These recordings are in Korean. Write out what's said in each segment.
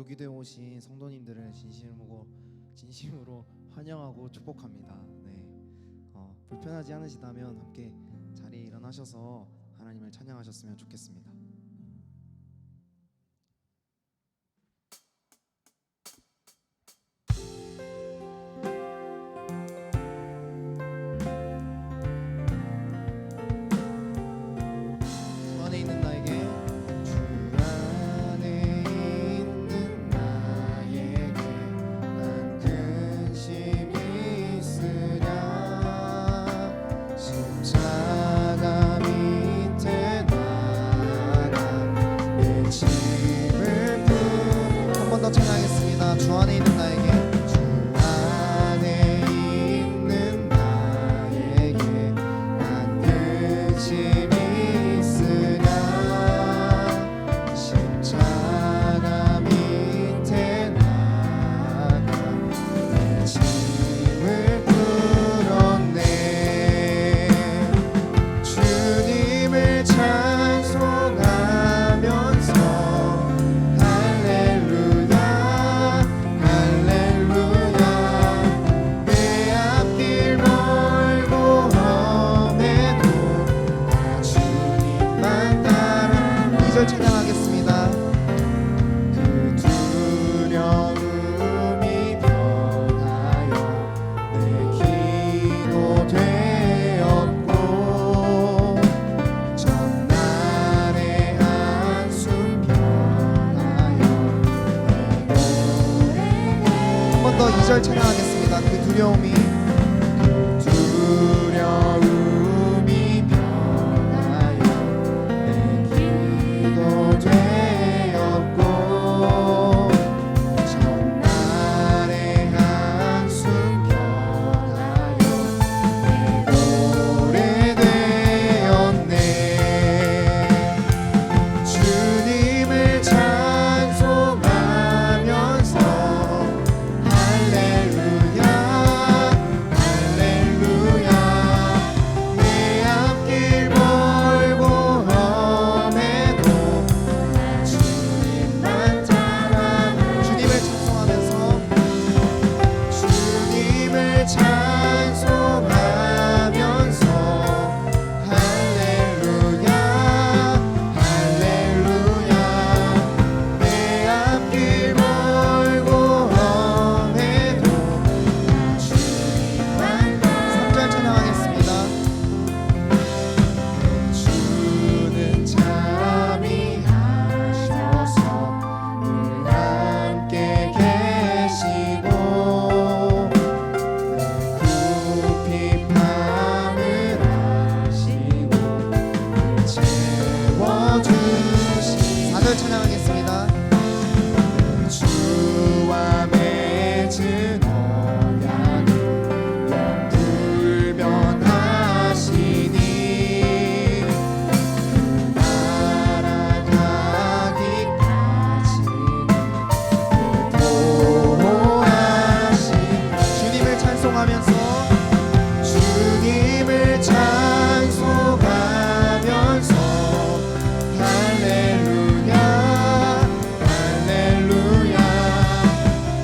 여기도에 오신 성도님들을 진심으로 환영하고 축복합니다. 네, 불편하지 않으시다면 함께 자리에 일어나셔서 하나님을 찬양하셨으면 좋겠습니다. 주 안에 있는 나에게 찬양하겠습니다. 주 안에 있는 나에게, 주 안에 있는 나에게 난 근심이 있으랴. 십자가 밑에 나가 내 짐을 풀었네. 주님을 찬송하면서 찬양하겠습니다. 그 두려움이 변하여 내 기도 되었고, 전날의 한숨 변하여 내 노래. 한 번 더 2절 찬양하겠습니다. 그 두려움이 되었고, 전날의 한숨 변하여 내 노래 되었네. 주님을 찬송하면서 할렐루야 할렐루야. 내 앞길 멀고 험해도 주님을 찬송하면서 할렐루야 할렐루야. 내 앞길 멀고 험해도 주님만 따라. 3절 찬양하겠습니다. 주는 잠이 하셔서 늘 함께 계시고, 찬양하겠습니다. 주와 맺은 언약을 불변하시니 그 나라 가기까지는 보호하신. 주님을 찬송하면서 주님을 찬송하면서 할렐루야 할렐루야.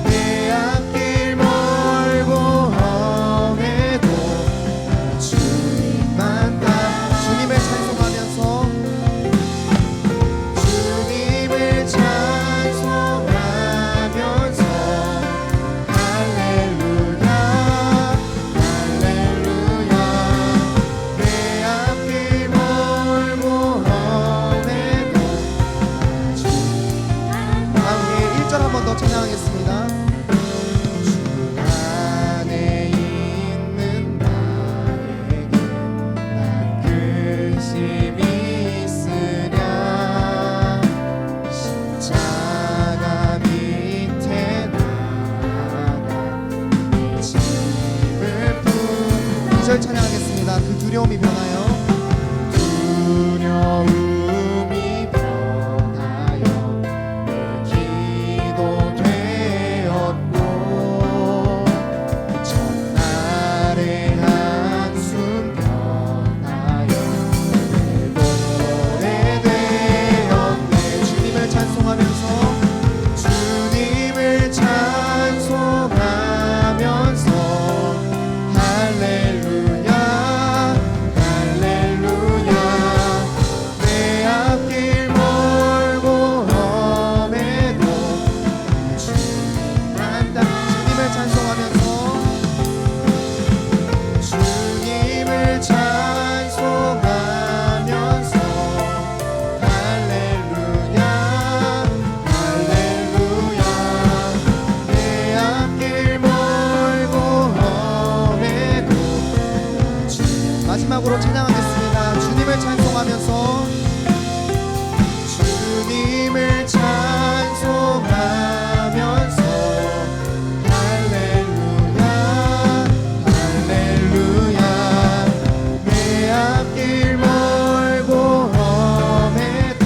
내 앞길 멀고 험해도 주님만 따라. 주님을 찬송하면서 주님을 찬송하면서 할렐루야 할렐루야. 내 앞길 멀고 험해도. 다음 위에 1절 한 번 더 찬양하겠습니다. 주 안에 있는 나에게 난 근심이 있으랴. 십자가 밑에 나가 내 짐을 푼. 2절 찬양하겠습니다. 그 두려움이 변하여 두려움이 변하여 내 기도 되었고, 전날의 한숨 변하여 내 노래 되었네. 주님을 찬송하면서 주님 마지막으로 찬양하겠습니다. 주님을 찬송하면서 주님을 찬송하면서 할렐루야 할렐루야 내 앞길 멀고 험해도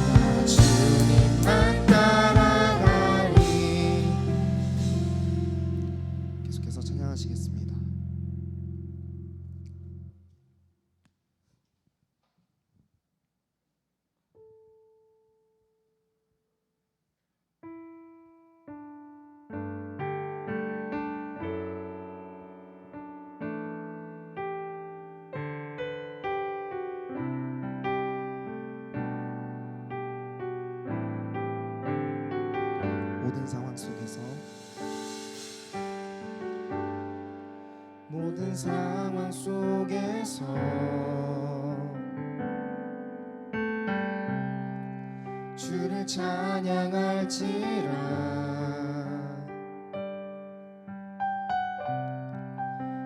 나 주님만 따라가리. 계속해서 찬양하시겠습니다. 모든 상황 속에서 주를 찬양할지라.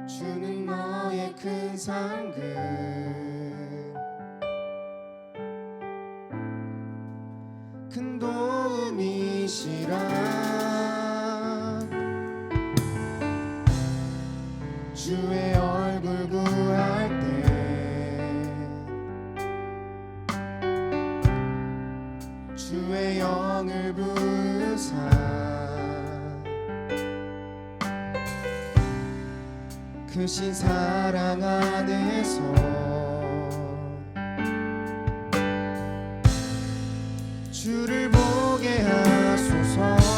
주는 너의 큰 상급 큰 도움이시라. 주의 얼굴 구할 때 주의 영을 부으사 크신 사랑 안에서 주를 보게 하소서.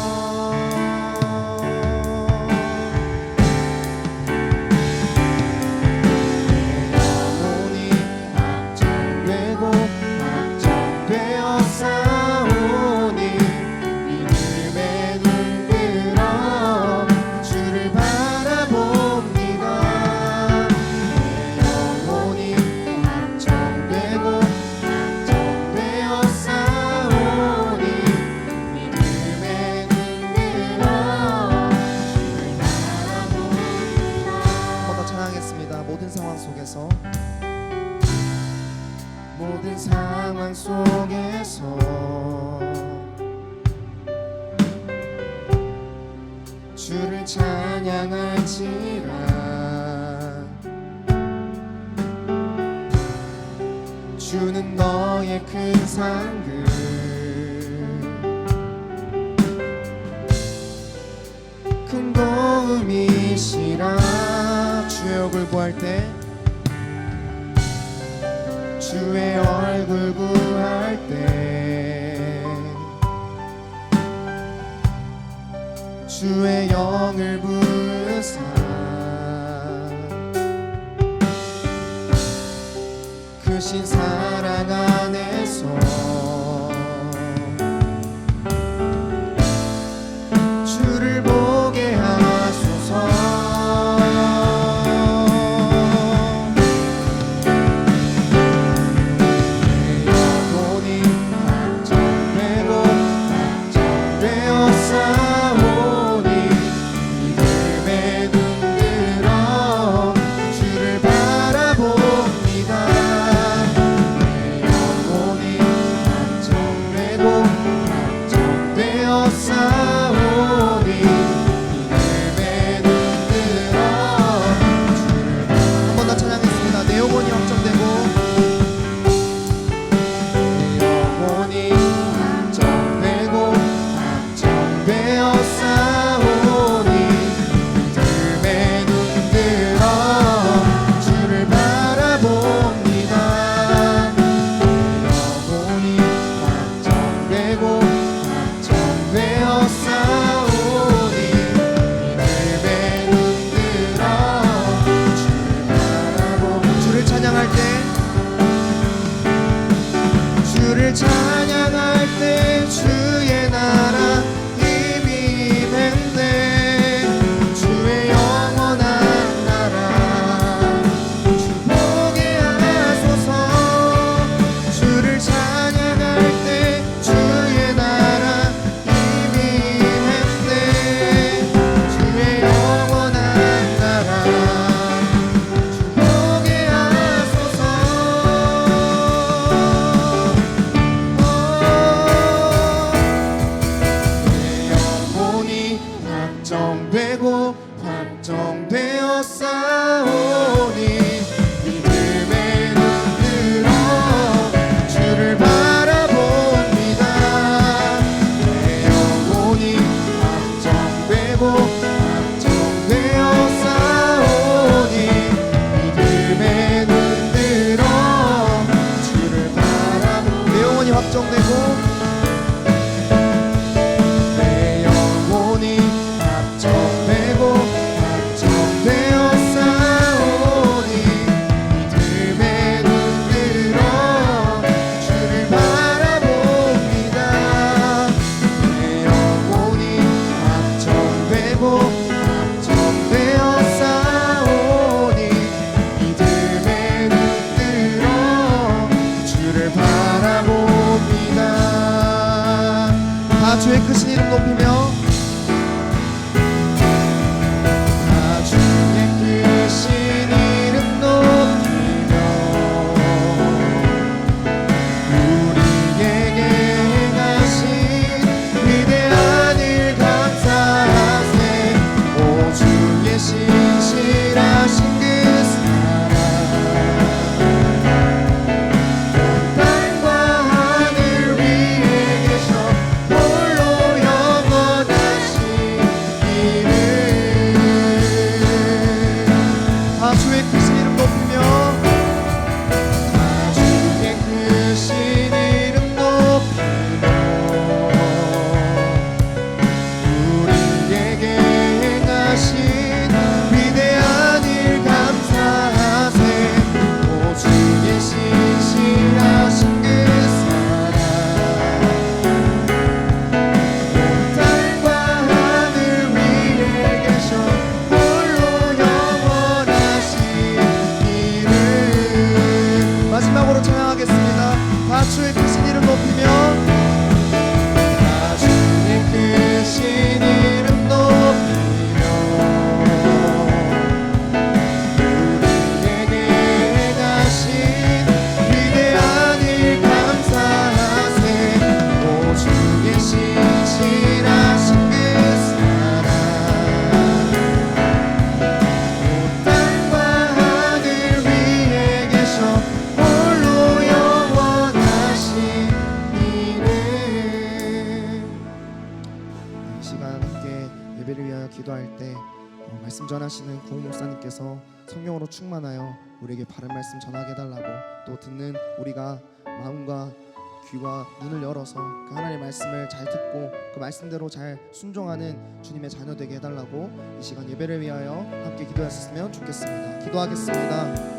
모든 상황 속에서 주를 찬양할지라. 주는 너의 큰 상급 큰 도움이시라. 주의 얼굴 구할 때 주의 얼굴 구할 때 주의 영을 부으사 크신 사랑 안에서 주를 보게 하소서. 다 주의 크신 이름 높이며 다 주의 크신 이름 높이며 우리에게 행하신 위대한 일 감사하세. 오 주의 신실하신 그 주의 크신 이름 높이며 다 주의 크신 이름 높이며 우리에게 행하신 위대한 일 감사하세. 오 주의 신실하신 그 사랑 온 땅과 하늘 위에 계셔 홀로 예배를 위하여 기도할 때 말씀 전하시는 구홍 목사님께서 성령으로 충만하여 우리에게 바른 말씀 전하게 해달라고, 또 듣는 우리가 마음과 귀와 눈을 열어서 그 하나님의 말씀을 잘 듣고 그 말씀대로 잘 순종하는 주님의 자녀 되게 해달라고 이 시간 예배를 위하여 함께 기도하셨으면 좋겠습니다. 기도하겠습니다.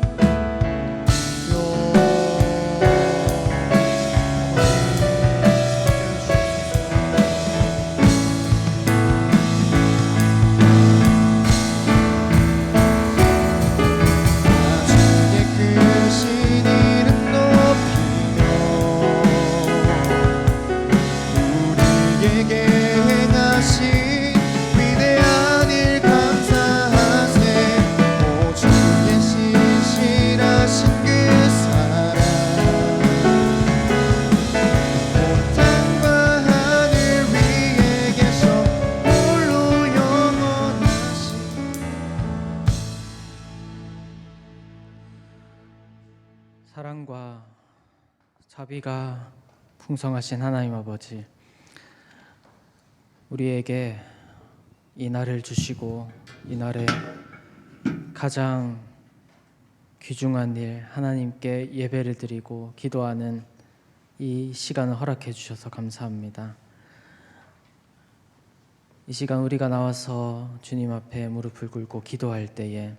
사랑과 자비가 풍성하신 하나님 아버지, 우리에게 이 날을 주시고 이 날에 가장 귀중한 일, 하나님께 예배를 드리고 기도하는 이 시간을 허락해 주셔서 감사합니다. 이 시간 우리가 나와서 주님 앞에 무릎을 꿇고 기도할 때에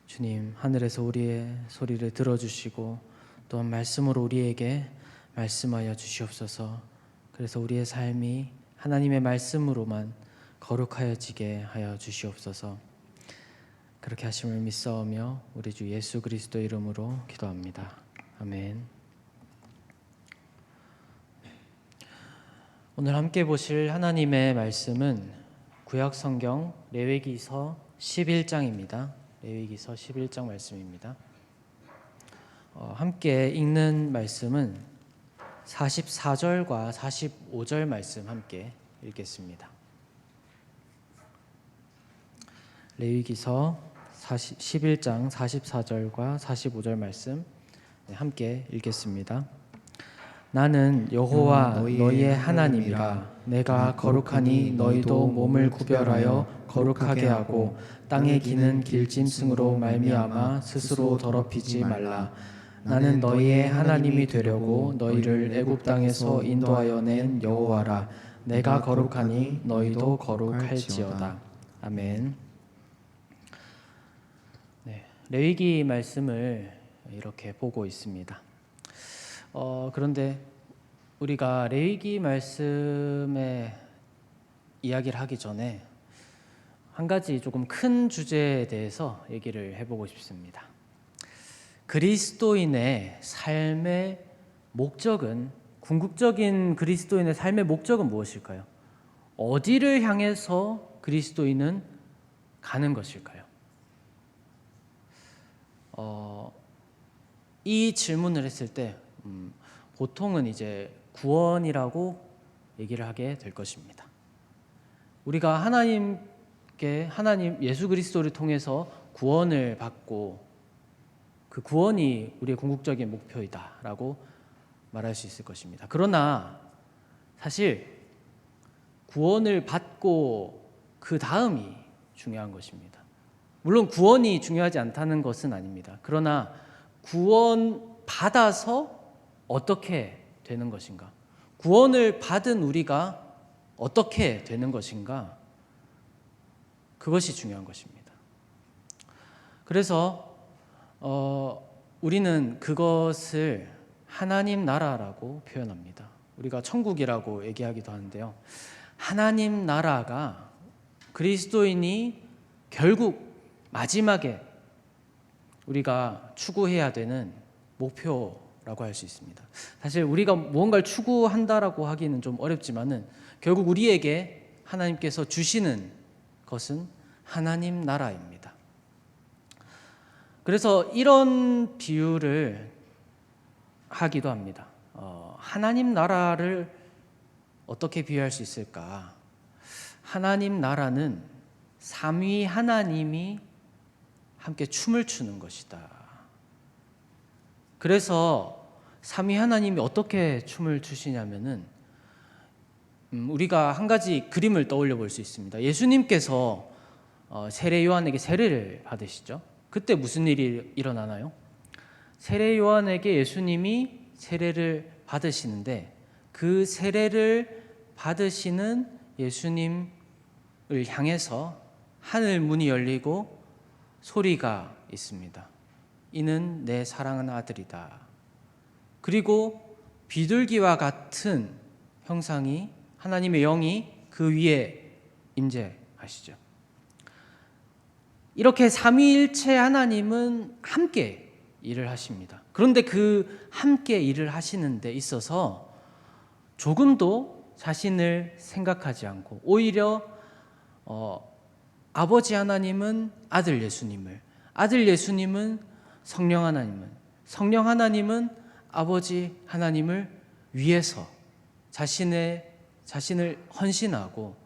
주님, 하늘에서 우리의 소리를 들어주시고 또한 말씀으로 우리에게 말씀하여 주시옵소서. 그래서 우리의 삶이 하나님의 말씀으로만 거룩하여지게 하여 주시옵소서. 그렇게 하심을 믿사오며 우리 주 예수 그리스도 이름으로 기도합니다. 아멘. 오늘 함께 보실 하나님의 말씀은 구약 성경 레위기서 11장입니다. 레위기서 11장 말씀입니다. 함께 읽는 말씀은 44절과 45절 말씀 함께 읽겠습니다. 레위기서 11장 44절과 45절 말씀 함께 읽겠습니다. 나는 여호와 너희의 하나님이라. 내가 거룩하니 너희도 몸을 구별하여 거룩하게 하고 땅에 기는 길짐승으로 말미암아 스스로 더럽히지 말라. 나는 너희의 하나님이 되려고 너희를 애굽 땅에서 인도하여 낸 여호와라. 내가 거룩하니 너희도 거룩할지어다. 아멘. 네, 레위기 말씀을 이렇게 보고 있습니다. 그런데 우리가 레위기 말씀의 이야기를 하기 전에 한 가지 조금 큰 주제에 대해서 얘기를 해보고 싶습니다. 그리스도인의 삶의 목적은 궁극적인 그리스도인의 삶의 목적은 무엇일까요? 어디를 향해서 그리스도인은 가는 것일까요? 이 질문을 했을 때 보통은 이제 구원이라고 얘기를 하게 될 것입니다. 우리가 하나님 예수 그리스도를 통해서 구원을 받고 그 구원이 우리의 궁극적인 목표이다라고 말할 수 있을 것입니다. 그러나 사실 구원을 받고 그 다음이 중요한 것입니다. 물론 구원이 중요하지 않다는 것은 아닙니다. 그러나 구원 받아서 어떻게 되는 것인가? 구원을 받은 우리가 어떻게 되는 것인가? 그것이 중요한 것입니다. 그래서 우리는 그것을 하나님 나라라고 표현합니다. 우리가 천국이라고 얘기하기도 하는데요. 하나님 나라가 그리스도인이 결국 마지막에 우리가 추구해야 되는 목표라고 할 수 있습니다. 사실 우리가 무언가를 추구한다라고 하기는 좀 어렵지만은 결국 우리에게 하나님께서 주시는 것은 하나님 나라입니다. 그래서 이런 비유를 하기도 합니다. 하나님 나라를 어떻게 비유할 수 있을까? 하나님 나라는 삼위 하나님이 함께 춤을 추는 것이다. 그래서 삼위 하나님이 어떻게 춤을 추시냐면은 우리가 한 가지 그림을 떠올려 볼 수 있습니다. 예수님께서 세례 요한에게 세례를 받으시죠. 그때 무슨 일이 일어나나요? 세례 요한에게 예수님이 세례를 받으시는데 그 세례를 받으시는 예수님을 향해서 하늘 문이 열리고 소리가 있습니다. 이는 내 사랑하는 아들이다. 그리고 비둘기와 같은 형상이 하나님의 영이 그 위에 임재하시죠. 이렇게 삼위일체 하나님은 함께 일을 하십니다. 그런데 그 함께 일을 하시는 데 있어서 조금도 자신을 생각하지 않고 오히려 아버지 하나님은 아들 예수님을, 아들 예수님은 성령 하나님을, 성령 하나님은 아버지 하나님을 위해서 자신을 헌신하고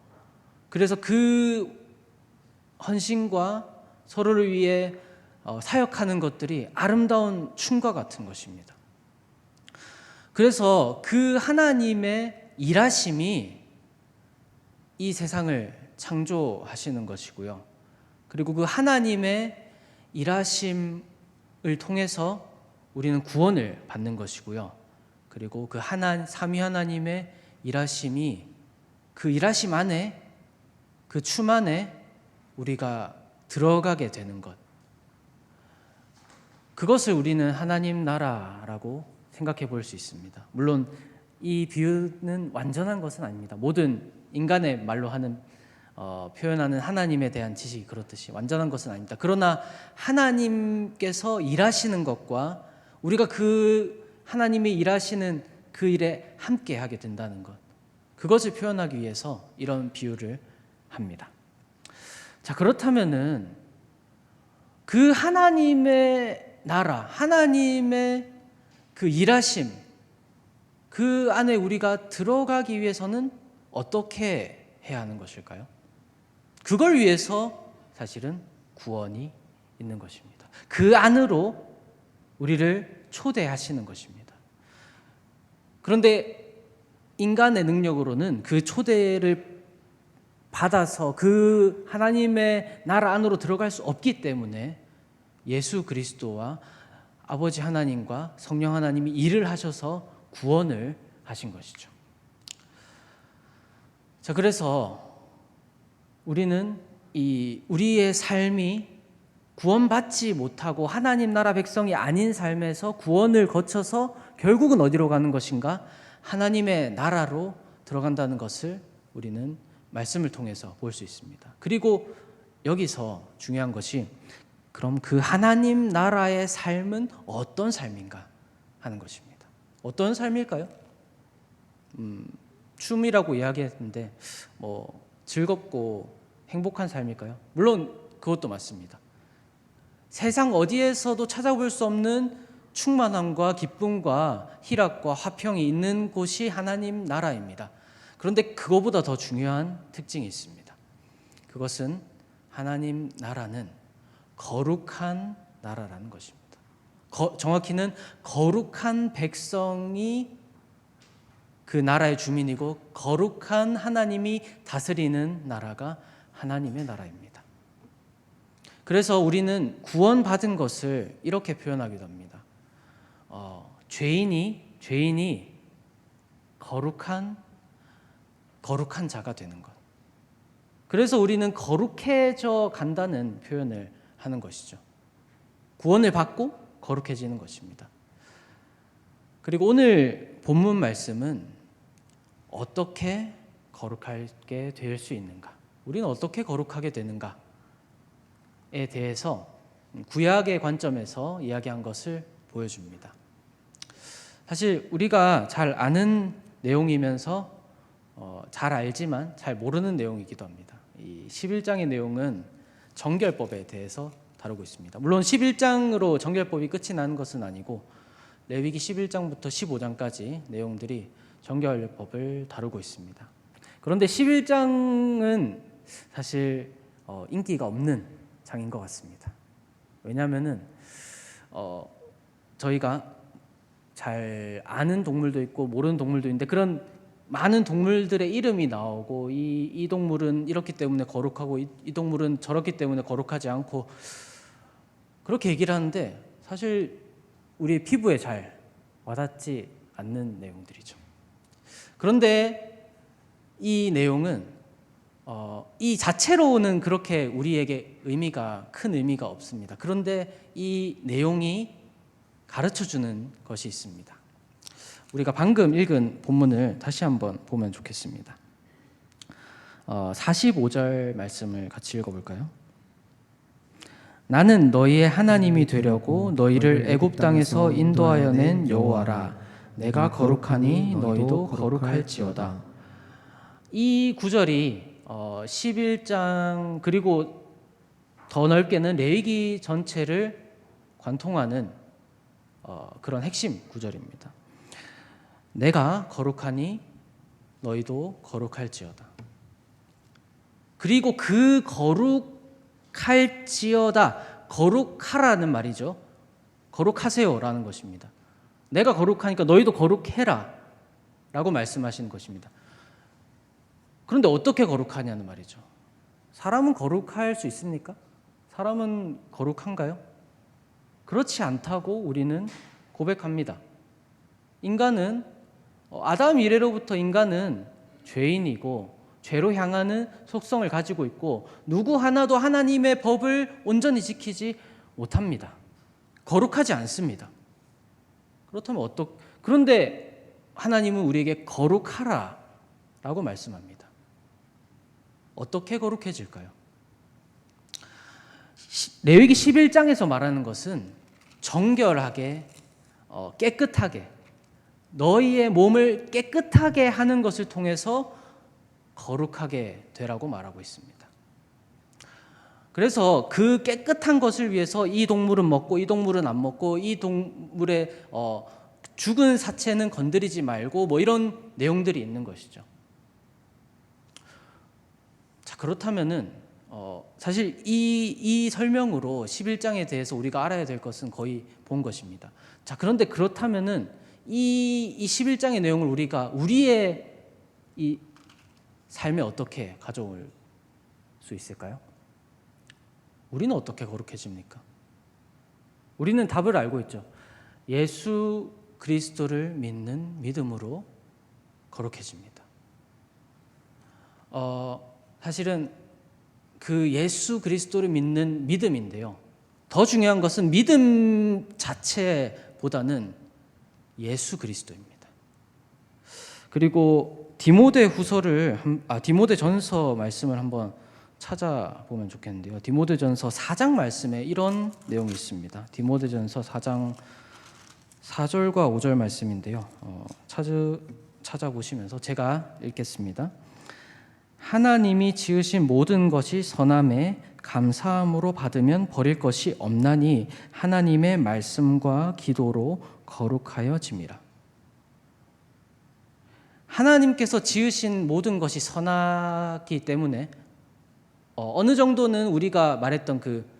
그래서 그 헌신과 서로를 위해 사역하는 것들이 아름다운 춤과 같은 것입니다. 그래서 그 하나님의 일하심이 이 세상을 창조하시는 것이고요. 그리고 그 하나님의 일하심을 통해서 우리는 구원을 받는 것이고요. 그리고 그 삼위 하나님의 일하심이 그 일하심 안에 그 춤 안에 우리가 들어가게 되는 것. 그것을 우리는 하나님 나라라고 생각해 볼 수 있습니다. 물론 이 비유는 완전한 것은 아닙니다. 모든 인간의 말로 하는 표현하는 하나님에 대한 지식이 그렇듯이 완전한 것은 아닙니다. 그러나 하나님께서 일하시는 것과 우리가 그 하나님이 일하시는 그 일에 함께 하게 된다는 것, 그것을 표현하기 위해서 이런 비유를 합니다. 자, 그렇다면은 그 하나님의 나라, 하나님의 그 일하심, 그 안에 우리가 들어가기 위해서는 어떻게 해야 하는 것일까요? 그걸 위해서 사실은 구원이 있는 것입니다. 그 안으로 우리를 초대하시는 것입니다. 그런데 인간의 능력으로는 그 초대를 받아서 그 하나님의 나라 안으로 들어갈 수 없기 때문에 예수 그리스도와 아버지 하나님과 성령 하나님이 일을 하셔서 구원을 하신 것이죠. 자, 그래서 우리는 우리의 삶이 구원받지 못하고 하나님 나라 백성이 아닌 삶에서 구원을 거쳐서 결국은 어디로 가는 것인가? 하나님의 나라로 들어간다는 것을 우리는 말씀을 통해서 볼 수 있습니다. 그리고 여기서 중요한 것이 그럼 그 하나님 나라의 삶은 어떤 삶인가 하는 것입니다. 어떤 삶일까요? 춤이라고 이야기했는데 뭐 즐겁고 행복한 삶일까요? 물론 그것도 맞습니다. 세상 어디에서도 찾아볼 수 없는 충만함과 기쁨과 희락과 화평이 있는 곳이 하나님 나라입니다. 그런데 그거보다 더 중요한 특징이 있습니다. 그것은 하나님 나라는 거룩한 나라라는 것입니다. 정확히는 거룩한 백성이 그 나라의 주민이고 거룩한 하나님이 다스리는 나라가 하나님의 나라입니다. 그래서 우리는 구원받은 것을 이렇게 표현하기도 합니다. 죄인이 거룩한 자가 되는 것. 그래서 우리는 거룩해져 간다는 표현을 하는 것이죠. 구원을 받고 거룩해지는 것입니다. 그리고 오늘 본문 말씀은 어떻게 거룩하게 될 수 있는가? 우리는 어떻게 거룩하게 되는가에 대해서 구약의 관점에서 이야기한 것을 보여줍니다. 사실 우리가 잘 아는 내용이면서 잘 알지만 잘 모르는 내용이기도 합니다. 이 11장의 내용은 정결법에 대해서 다루고 있습니다. 물론 11장으로 정결법이 끝이 나는 것은 아니고 레위기 11장부터 15장까지 내용들이 정결법을 다루고 있습니다. 그런데 11장은 사실 인기가 없는 장인 것 같습니다. 왜냐하면은 저희가 잘 아는 동물도 있고 모르는 동물도 있는데 그런 많은 동물들의 이름이 나오고 이 동물은 이렇기 때문에 거룩하고 이 동물은 저렇기 때문에 거룩하지 않고 그렇게 얘기를 하는데 사실 우리의 피부에 잘 와닿지 않는 내용들이죠. 그런데 이 내용은 이 자체로는 그렇게 우리에게 큰 의미가 없습니다. 그런데 이 내용이 가르쳐주는 것이 있습니다. 우리가 방금 읽은 본문을 다시 한번 보면 좋겠습니다. 45절 말씀을 같이 읽어볼까요? 나는 너희의 하나님이 되려고 너희를 애굽 땅에서 인도하여 낸 여호와라. 내가 거룩하니 너희도 거룩할지어다. 이 구절이 11장 그리고 더 넓게는 레위기 전체를 관통하는 그런 핵심 구절입니다. 내가 거룩하니 너희도 거룩할지어다. 그리고 그 거룩할지어다, 거룩하라는 말이죠. 거룩하세요라는 것입니다. 내가 거룩하니까 너희도 거룩해라 라고 말씀하시는 것입니다. 그런데 어떻게 거룩하냐는 말이죠. 사람은 거룩할 수 있습니까? 사람은 거룩한가요? 그렇지 않다고 우리는 고백합니다. 인간은 아담 이래로부터 인간은 죄인이고 죄로 향하는 속성을 가지고 있고 누구 하나도 하나님의 법을 온전히 지키지 못합니다. 거룩하지 않습니다. 그렇다면 그런데 하나님은 우리에게 거룩하라라고 말씀합니다. 어떻게 거룩해질까요? 레위기 11장에서 말하는 것은 정결하게 깨끗하게 너희의 몸을 깨끗하게 하는 것을 통해서 거룩하게 되라고 말하고 있습니다. 그래서 그 깨끗한 것을 위해서 이 동물은 먹고 이 동물은 안 먹고 이 동물의 죽은 사체는 건드리지 말고 뭐 이런 내용들이 있는 것이죠. 자, 그렇다면은 사실 이 설명으로 11장에 대해서 우리가 알아야 될 것은 거의 본 것입니다. 자, 그런데 그렇다면은 이 11장의 내용을 우리의 이 삶에 어떻게 가져올 수 있을까요? 우리는 어떻게 거룩해집니까? 우리는 답을 알고 있죠. 예수 그리스도를 믿는 믿음으로 거룩해집니다. 사실은 그 예수 그리스도를 믿는 믿음인데요. 더 중요한 것은 믿음 자체보다는 예수 그리스도입니다. 그리고 디모데전서 말씀을 한번 찾아보면 좋겠는데요. 디모데전서 4장 말씀에 이런 내용이 있습니다. 디모데전서 4장 4절과 5절 말씀인데요. 찾아보시면서 제가 읽겠습니다. 하나님이 지으신 모든 것이 선함에 감사함으로 받으면 버릴 것이 없나니 하나님의 말씀과 기도로 거룩하여 짐이라. 하나님께서 지으신 모든 것이 선하기 때문에 어느 정도는 우리가 말했던 그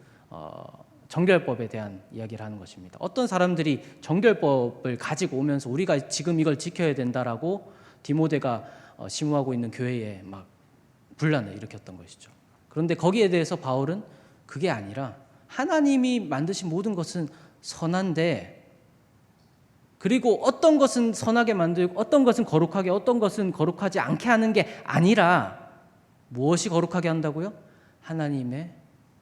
정결법에 대한 이야기를 하는 것입니다. 어떤 사람들이 정결법을 가지고 오면서 우리가 지금 이걸 지켜야 된다라고 디모데가 심우하고 있는 교회에 막 분란을 일으켰던 것이죠. 그런데 거기에 대해서 바울은 그게 아니라 하나님이 만드신 모든 것은 선한데, 그리고 어떤 것은 선하게 만들고 어떤 것은 거룩하게, 어떤 것은 거룩하지 않게 하는 게 아니라 무엇이 거룩하게 한다고요? 하나님의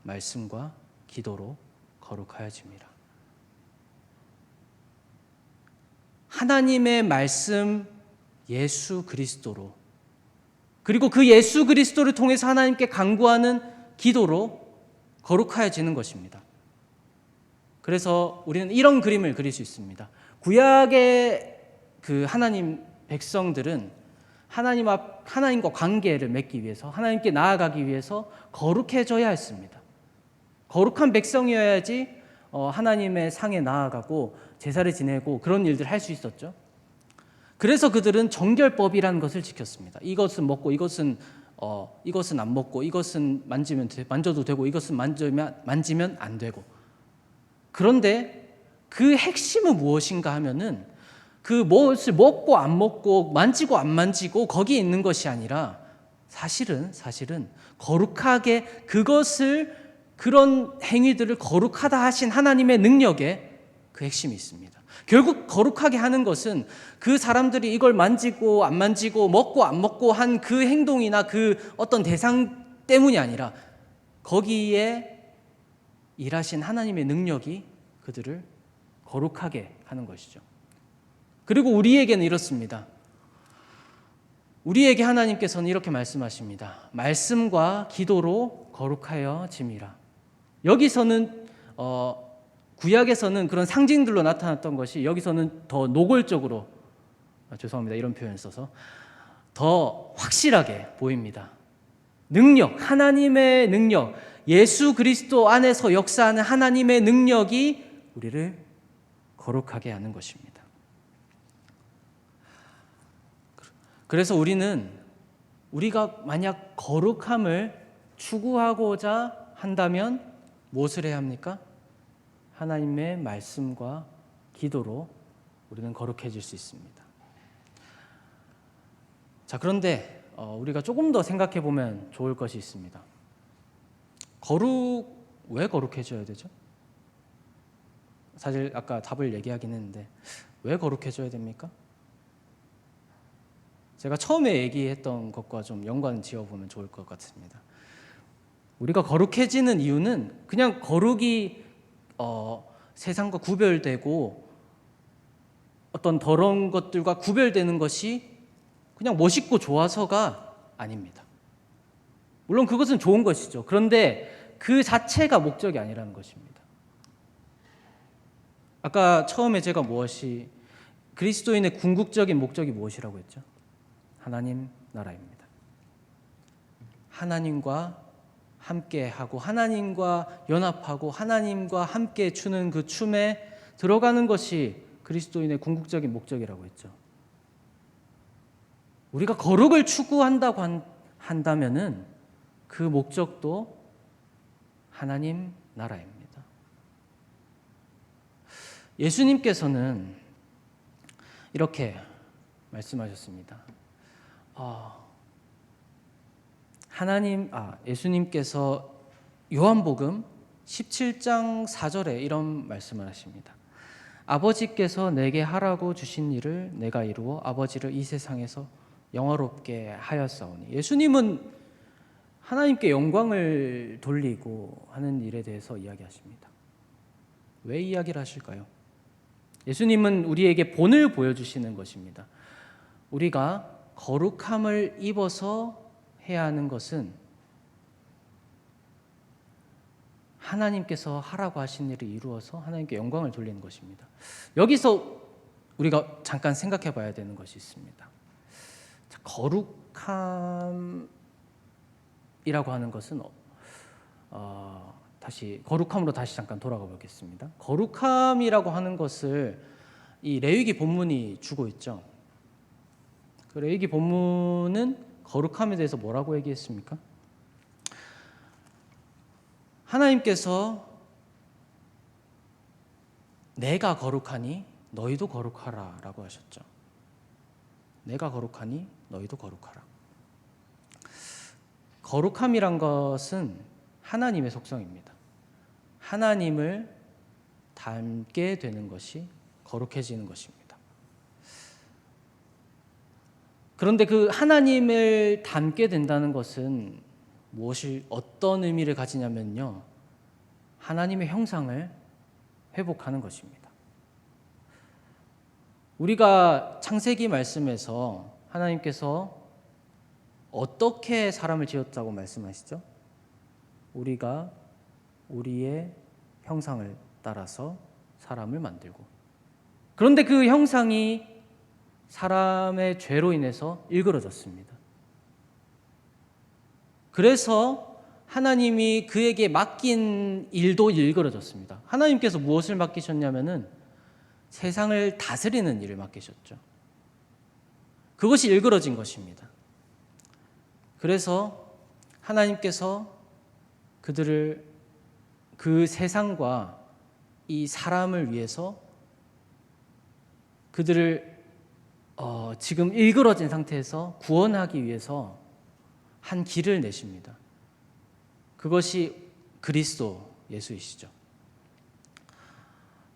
말씀과 기도로 거룩하여짐이라. 하나님의 말씀 예수 그리스도로, 그리고 그 예수 그리스도를 통해서 하나님께 간구하는 기도로 거룩하여지는 것입니다. 그래서 우리는 이런 그림을 그릴 수 있습니다. 구약의 그 하나님 백성들은 하나님과 관계를 맺기 위해서, 하나님께 나아가기 위해서 거룩해져야 했습니다. 거룩한 백성이어야지 하나님의 상에 나아가고 제사를 지내고 그런 일들을 할 수 있었죠. 그래서 그들은 정결법이라는 것을 지켰습니다. 이것은 먹고 이것은 안 먹고, 이것은 만져도 되고 이것은 만지면 안 되고. 그런데 그 핵심은 무엇인가 하면은 그 무엇을 먹고 안 먹고 만지고 안 만지고 거기에 있는 것이 아니라 사실은 거룩하게 그런 행위들을 거룩하다 하신 하나님의 능력에 그 핵심이 있습니다. 결국 거룩하게 하는 것은 그 사람들이 이걸 만지고 안 만지고 먹고 안 먹고 한 그 행동이나 그 어떤 대상 때문이 아니라 거기에 일하신 하나님의 능력이 그들을 거룩하게 하는 것이죠. 그리고 우리에게는 이렇습니다. 우리에게 하나님께서는 이렇게 말씀하십니다. 말씀과 기도로 거룩하여 짐이라. 여기서는 구약에서는 그런 상징들로 나타났던 것이 여기서는 더 노골적으로, 죄송합니다, 이런 표현을 써서 더 확실하게 보입니다. 능력, 하나님의 능력, 예수 그리스도 안에서 역사하는 하나님의 능력이 우리를 거룩하게 하는 것입니다. 그래서 우리가 만약 거룩함을 추구하고자 한다면 무엇을 해야 합니까? 하나님의 말씀과 기도로 우리는 거룩해질 수 있습니다. 자, 그런데 우리가 조금 더 생각해 보면 좋을 것이 있습니다. 왜 거룩해져야 되죠? 사실 아까 답을 얘기하긴 했는데 왜 거룩해져야 됩니까? 제가 처음에 얘기했던 것과 좀 연관 지어보면 좋을 것 같습니다. 우리가 거룩해지는 이유는 그냥 거룩이 세상과 구별되고 어떤 더러운 것들과 구별되는 것이 그냥 멋있고 좋아서가 아닙니다. 물론 그것은 좋은 것이죠. 그런데 그 자체가 목적이 아니라는 것입니다. 아까 처음에 제가 그리스도인의 궁극적인 목적이 무엇이라고 했죠? 하나님 나라입니다. 하나님과 함께하고 하나님과 연합하고 하나님과 함께 추는 그 춤에 들어가는 것이 그리스도인의 궁극적인 목적이라고 했죠. 우리가 거룩을 추구한다고 한다면은 그 목적도 하나님 나라입니다. 예수님께서는 이렇게 말씀하셨습니다. 예수님께서 요한복음 17장 4절에 이런 말씀을 하십니다. 아버지께서 내게 하라고 주신 일을 내가 이루어 아버지를 이 세상에서 영화롭게 하였사오니. 예수님은 하나님께 영광을 돌리고 하는 일에 대해서 이야기하십니다. 왜 이야기를 하실까요? 예수님은 우리에게 본을 보여주시는 것입니다. 우리가 거룩함을 입어서 해야 하는 것은 하나님께서 하라고 하신 일을 이루어서 하나님께 영광을 돌리는 것입니다. 여기서 우리가 잠깐 생각해 봐야 되는 것이 있습니다. 거룩함이라고 하는 것은 거룩함으로 다시 잠깐 돌아가 보겠습니다. 거룩함이라고 하는 것을 이 레위기 본문이 주고 있죠. 그 레위기 본문은 거룩함에 대해서 뭐라고 얘기했습니까? 하나님께서 내가 거룩하니 너희도 거룩하라 라고 하셨죠. 내가 거룩하니 너희도 거룩하라. 거룩함이란 것은 하나님의 속성입니다. 하나님을 닮게 되는 것이 거룩해지는 것입니다. 그런데 그 하나님을 닮게 된다는 것은 어떤 의미를 가지냐면요, 하나님의 형상을 회복하는 것입니다. 우리가 창세기 말씀에서 하나님께서 어떻게 사람을 지었다고 말씀하시죠? 우리가 우리의 형상을 따라서 사람을 만들고, 그런데 그 형상이 사람의 죄로 인해서 일그러졌습니다. 그래서 하나님이 그에게 맡긴 일도 일그러졌습니다. 하나님께서 무엇을 맡기셨냐면은 세상을 다스리는 일을 맡기셨죠. 그것이 일그러진 것입니다. 그래서 하나님께서 그 세상과 이 사람을 위해서 그들을 지금 일그러진 상태에서 구원하기 위해서 한 길을 내십니다. 그것이 그리스도 예수이시죠.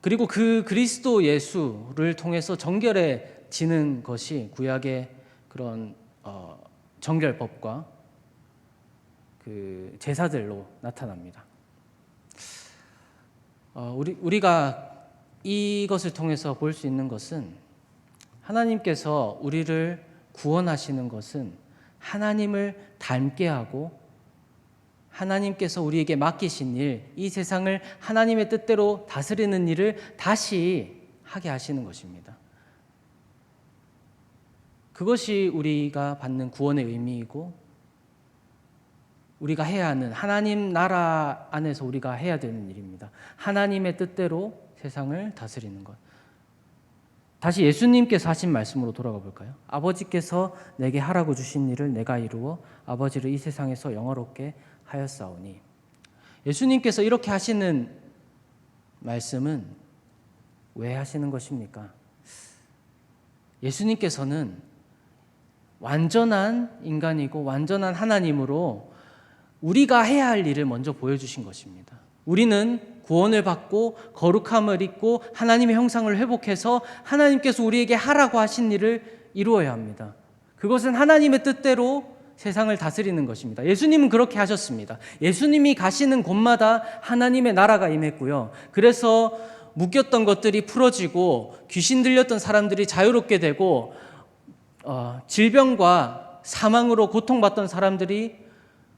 그리고 그 그리스도 예수를 통해서 정결해지는 것이 구약의 그런 정결법과 그 제사들로 나타납니다. 우리가 이것을 통해서 볼 수 있는 것은 하나님께서 우리를 구원하시는 것은 하나님을 닮게 하고 하나님께서 우리에게 맡기신 일, 이 세상을 하나님의 뜻대로 다스리는 일을 다시 하게 하시는 것입니다. 그것이 우리가 받는 구원의 의미이고 우리가 해야 하는, 하나님 나라 안에서 우리가 해야 되는 일입니다. 하나님의 뜻대로 세상을 다스리는 것. 다시 예수님께서 하신 말씀으로 돌아가 볼까요? 아버지께서 내게 하라고 주신 일을 내가 이루어 아버지를 이 세상에서 영화롭게 하였사오니. 예수님께서 이렇게 하시는 말씀은 왜 하시는 것입니까? 예수님께서는 완전한 인간이고 완전한 하나님으로 우리가 해야 할 일을 먼저 보여주신 것입니다. 우리는 구원을 받고 거룩함을 입고 하나님의 형상을 회복해서 하나님께서 우리에게 하라고 하신 일을 이루어야 합니다. 그것은 하나님의 뜻대로 세상을 다스리는 것입니다. 예수님은 그렇게 하셨습니다. 예수님이 가시는 곳마다 하나님의 나라가 임했고요. 그래서 묶였던 것들이 풀어지고 귀신 들렸던 사람들이 자유롭게 되고 질병과 사망으로 고통받던 사람들이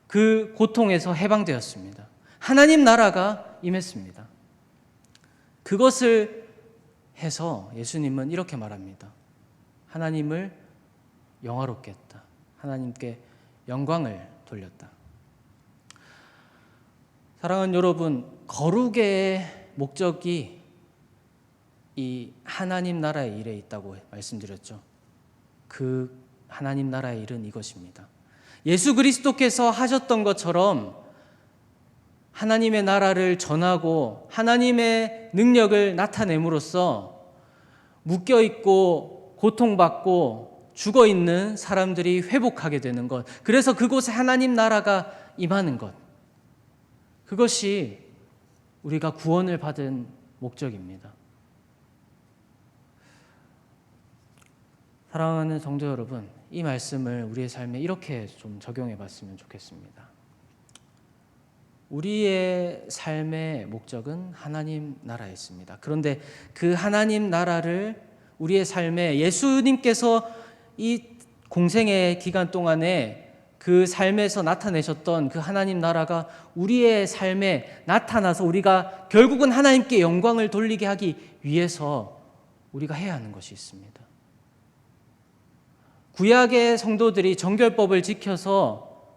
그 고통에서 해방되었습니다. 하나님 나라가 임했습니다. 그것을 해서 예수님은 이렇게 말합니다. 하나님을 영화롭게 했다. 하나님께 영광을 돌렸다. 사랑하는 여러분, 거룩의 목적이 이 하나님 나라의 일에 있다고 말씀드렸죠. 그 하나님 나라의 일은 이것입니다. 예수 그리스도께서 하셨던 것처럼 하나님의 나라를 전하고 하나님의 능력을 나타냄으로써 묶여있고 고통받고 죽어있는 사람들이 회복하게 되는 것, 그래서 그곳에 하나님 나라가 임하는 것, 그것이 우리가 구원을 받은 목적입니다. 사랑하는 성도 여러분, 이 말씀을 우리의 삶에 이렇게 좀 적용해 봤으면 좋겠습니다. 우리의 삶의 목적은 하나님 나라에 있습니다. 그런데 그 하나님 나라를 우리의 삶에 예수님께서 이 공생의 기간 동안에 그 삶에서 나타내셨던 그 하나님 나라가 우리의 삶에 나타나서 우리가 결국은 하나님께 영광을 돌리게 하기 위해서 우리가 해야 하는 것이 있습니다. 구약의 성도들이 정결법을 지켜서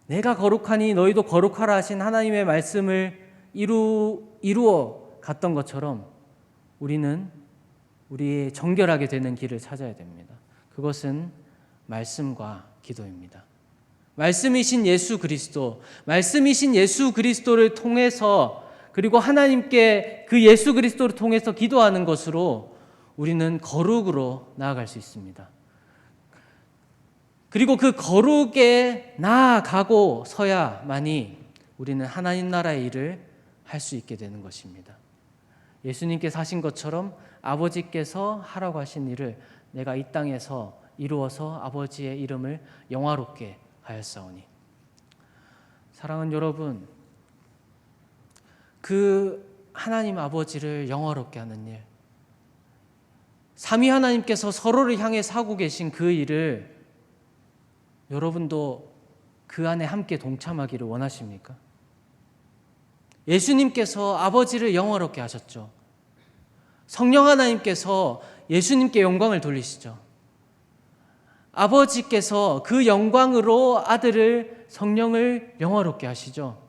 내가 거룩하니 너희도 거룩하라 하신 하나님의 말씀을 이루어 갔던 것처럼 우리는 우리의 정결하게 되는 길을 찾아야 됩니다. 그것은 말씀과 기도입니다. 말씀이신 예수 그리스도를 통해서, 그리고 하나님께 그 예수 그리스도를 통해서 기도하는 것으로 우리는 거룩으로 나아갈 수 있습니다. 그리고 그 거룩에 나아가고 서야만이 우리는 하나님 나라의 일을 할 수 있게 되는 것입니다. 예수님께서 하신 것처럼 아버지께서 하라고 하신 일을 내가 이 땅에서 이루어서 아버지의 이름을 영화롭게 하였사오니. 사랑하는 여러분, 그 하나님 아버지를 영화롭게 하는 일, 삼위 하나님께서 서로를 향해 사고 계신 그 일을 여러분도 그 안에 함께 동참하기를 원하십니까? 예수님께서 아버지를 영화롭게 하셨죠. 성령 하나님께서 예수님께 영광을 돌리시죠. 아버지께서 그 영광으로 아들을, 성령을 영화롭게 하시죠.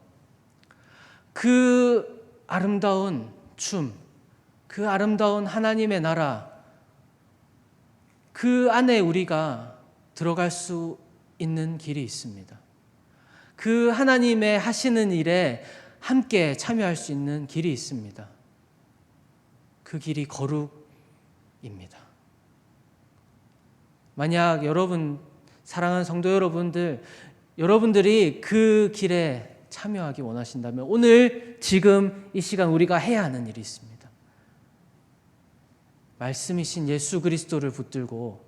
그 아름다운 춤, 그 아름다운 하나님의 나라, 그 안에 우리가 들어갈 수 있는 길이 있습니다. 그 하나님의 하시는 일에 함께 참여할 수 있는 길이 있습니다. 그 길이 거룩입니다. 만약 여러분, 사랑하는 성도 여러분들이 그 길에 참여하기 원하신다면 오늘 지금 이 시간 우리가 해야 하는 일이 있습니다. 말씀이신 예수 그리스도를 붙들고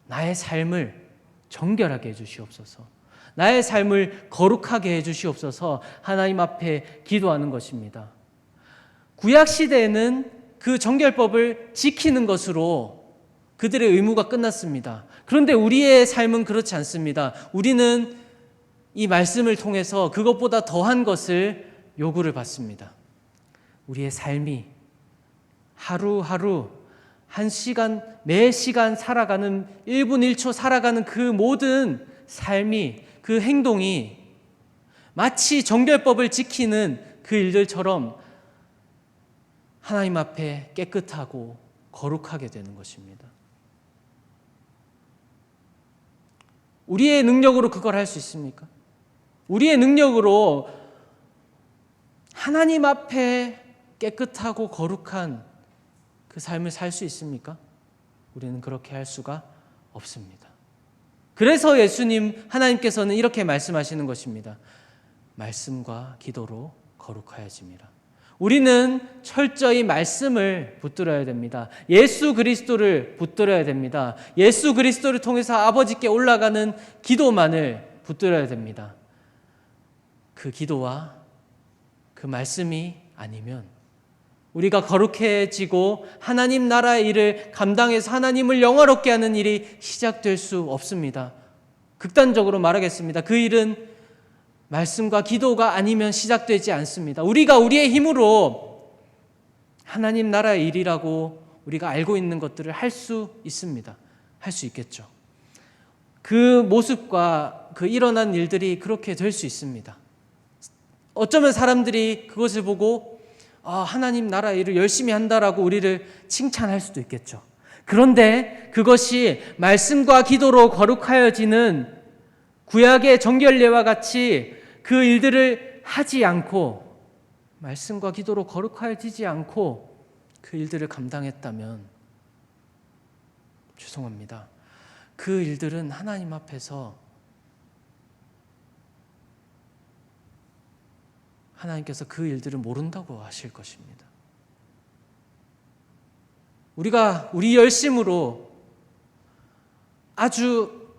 나의 삶을 정결하게 해주시옵소서. 나의 삶을 거룩하게 해주시옵소서. 하나님 앞에 기도하는 것입니다. 구약 시대에는 그 정결법을 지키는 것으로 그들의 의무가 끝났습니다. 그런데 우리의 삶은 그렇지 않습니다. 우리는 이 말씀을 통해서 그것보다 더한 것을 요구를 받습니다. 우리의 삶이 하루하루 한 시간, 매 시간 살아가는 1분 1초 살아가는 그 모든 삶이, 그 행동이 마치 정결법을 지키는 그 일들처럼 하나님 앞에 깨끗하고 거룩하게 되는 것입니다. 우리의 능력으로 그걸 할 수 있습니까? 우리의 능력으로 하나님 앞에 깨끗하고 거룩한 그 삶을 살 수 있습니까? 우리는 그렇게 할 수가 없습니다. 그래서 하나님께서는 이렇게 말씀하시는 것입니다. 말씀과 기도로 거룩하여짐이라. 우리는 철저히 말씀을 붙들어야 됩니다. 예수 그리스도를 붙들어야 됩니다. 예수 그리스도를 통해서 아버지께 올라가는 기도만을 붙들어야 됩니다. 그 기도와 그 말씀이 아니면 우리가 거룩해지고 하나님 나라의 일을 감당해서 하나님을 영화롭게 하는 일이 시작될 수 없습니다. 극단적으로 말하겠습니다. 그 일은 말씀과 기도가 아니면 시작되지 않습니다. 우리가 우리의 힘으로 하나님 나라의 일이라고 우리가 알고 있는 것들을 할 수 있습니다. 할 수 있겠죠. 그 모습과 그 일어난 일들이 그렇게 될 수 있습니다. 어쩌면 사람들이 그것을 보고 하나님 나라 일을 열심히 한다라고 우리를 칭찬할 수도 있겠죠. 그런데 그것이 말씀과 기도로 거룩하여지는 구약의 정결례와 같이 그 일들을 하지 않고 말씀과 기도로 거룩하여지지 않고 그 일들을 감당했다면 죄송합니다. 그 일들은 하나님 앞에서 하나님께서 그 일들을 모른다고 하실 것입니다. 우리가 우리 열심으로 아주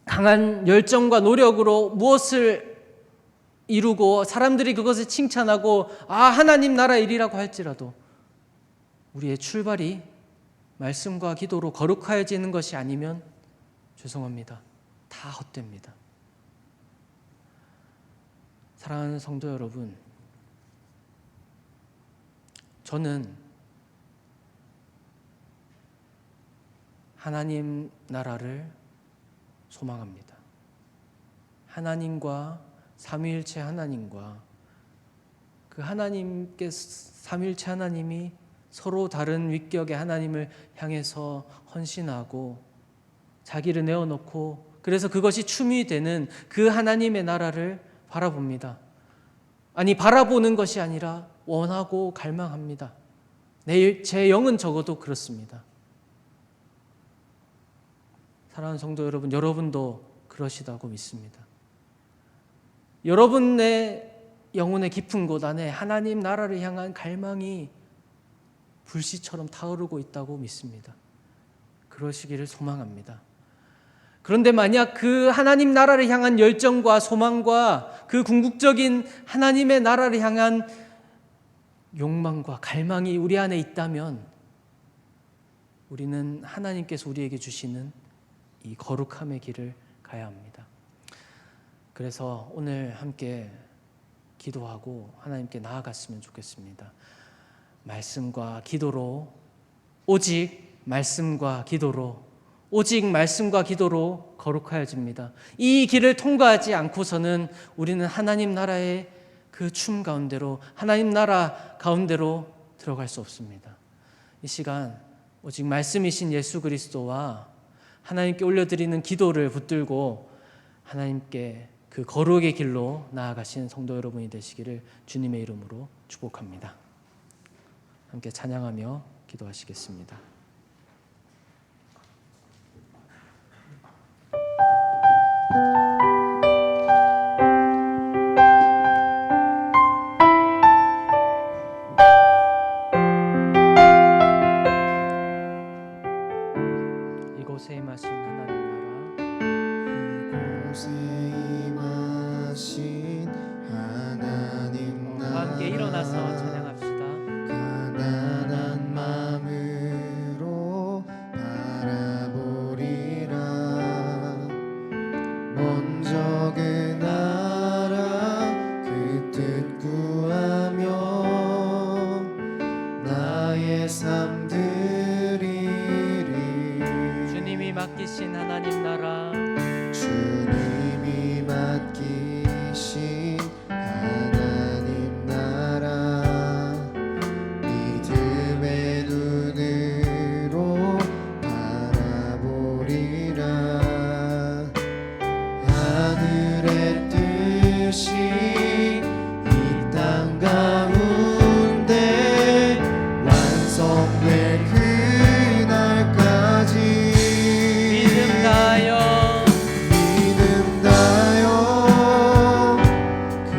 강한 열정과 노력으로 무엇을 이루고 사람들이 그것을 칭찬하고 하나님 나라 일이라고 할지라도 우리의 출발이 말씀과 기도로 거룩하여지는 것이 아니면 죄송합니다. 다 헛됩니다. 사랑하는 성도 여러분, 저는 하나님 나라를 소망합니다. 하나님과 삼위일체 하나님과 그 하나님께 삼위일체 하나님이 서로 다른 위격의 하나님을 향해서 헌신하고 자기를 내어놓고 그래서 그것이 춤이 되는 그 하나님의 나라를 바라봅니다. 아니 바라보는 것이 아니라 원하고 갈망합니다. 제 영은 적어도 그렇습니다. 사랑하는 성도 여러분, 여러분도 그러시다고 믿습니다. 여러분의 영혼의 깊은 곳 안에 하나님 나라를 향한 갈망이 불씨처럼 타오르고 있다고 믿습니다. 그러시기를 소망합니다. 그런데 만약 그 하나님 나라를 향한 열정과 소망과 그 궁극적인 하나님의 나라를 향한 욕망과 갈망이 우리 안에 있다면 우리는 하나님께서 우리에게 주시는 이 거룩함의 길을 가야 합니다. 그래서 오늘 함께 기도하고 하나님께 나아갔으면 좋겠습니다. 말씀과 기도로, 오직 말씀과 기도로, 오직 말씀과 기도로 거룩하여집니다. 이 길을 통과하지 않고서는 우리는 하나님 나라의 그 춤 가운데로, 하나님 나라 가운데로 들어갈 수 없습니다. 이 시간 오직 말씀이신 예수 그리스도와 하나님께 올려드리는 기도를 붙들고 하나님께 그 거룩의 길로 나아가신 성도 여러분이 되시기를 주님의 이름으로 축복합니다. 함께 찬양하며 기도하시겠습니다. 이곳에 임하신 하나님 나라, 이곳에 임하신 하나님 나라, 함께 일어나서 찬양합시다. 가난한 마음으로 바라보리라. 먼저 그 나라 그 뜻 구하며 나의 삶 드리리. 주님이 맡기신 하나님 나라, 주님이 맡기신 하나님 나라, 믿음의 눈으로 바라보리라. 하늘의 뜻이 이 땅 가운데 완성될 그날까지 믿음 다하여 믿음 다여 그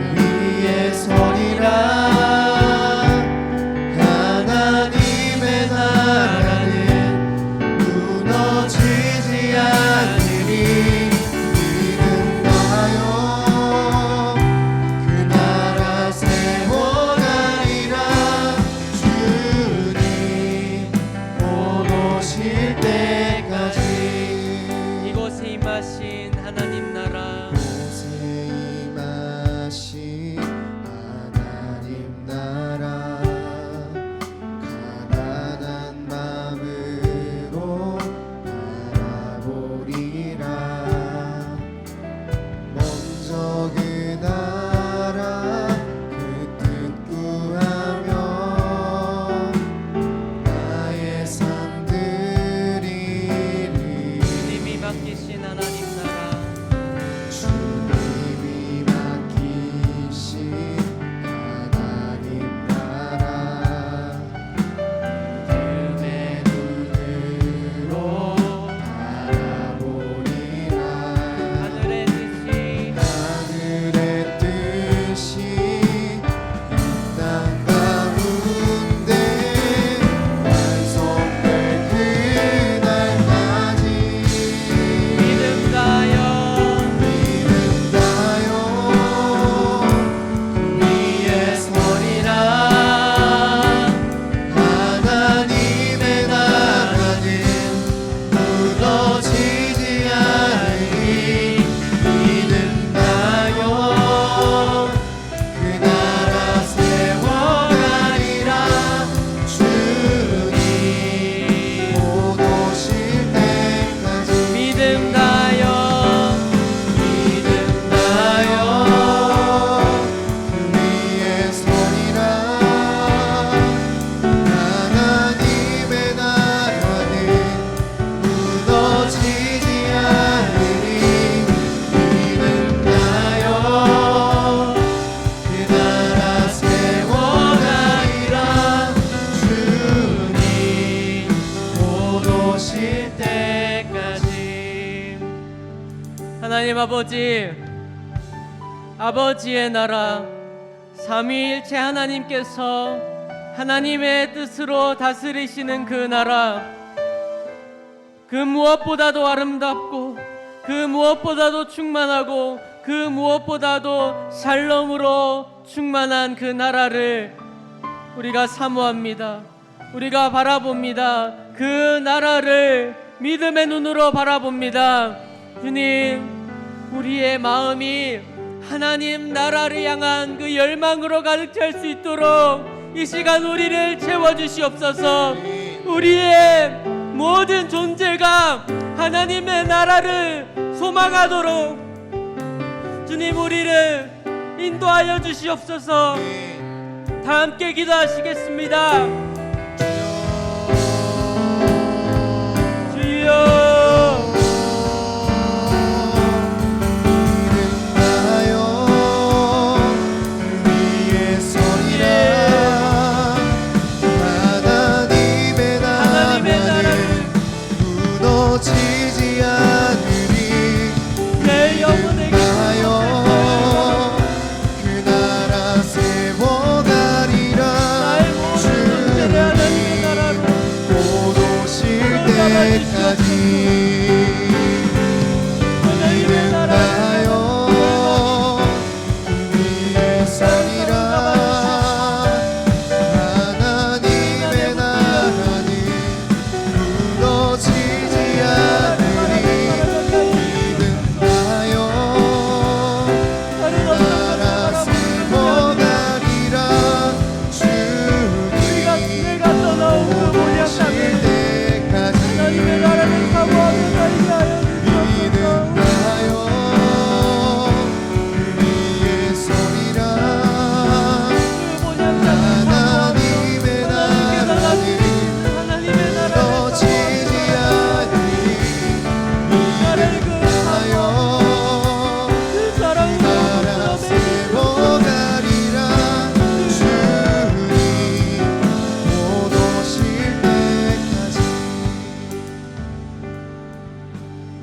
하나님 아버지의 나라, 삼위일체 하나님께서 하나님의 뜻으로 다스리시는 그 나라, 그 무엇보다도 아름답고 그 무엇보다도 충만하고 그 무엇보다도 샬롬으로 충만한 그 나라를 우리가 사모합니다. 우리가 바라봅니다. 그 나라를 믿음의 눈으로 바라봅니다. 주님, 우리의 마음이 하나님 나라를 향한 그 열망으로 가득 찰 수 있도록 이 시간 우리를 채워주시옵소서. 우리의 모든 존재가 하나님의 나라를 소망하도록 주님 우리를 인도하여 주시옵소서. 다 함께 기도하시겠습니다. 주여, 지지 않으리. 내 영혼에게 그 나라 세워가리라. 주님 곧 오실 때까지 믿음하여 위에 서리라. 하나님의 나라는 무너지지 않으리. 믿음하여 나라 세워가리라. 주님 내가 떠나온 그 모양 오실 때까지 하나님의 나라를 사모하며 살게 하여 믿음하여 위에 서리라. 하나님의 나라는 무너지지 않으리. 믿음하여 나라 세워가리라. 주님 곧 오실 때까지.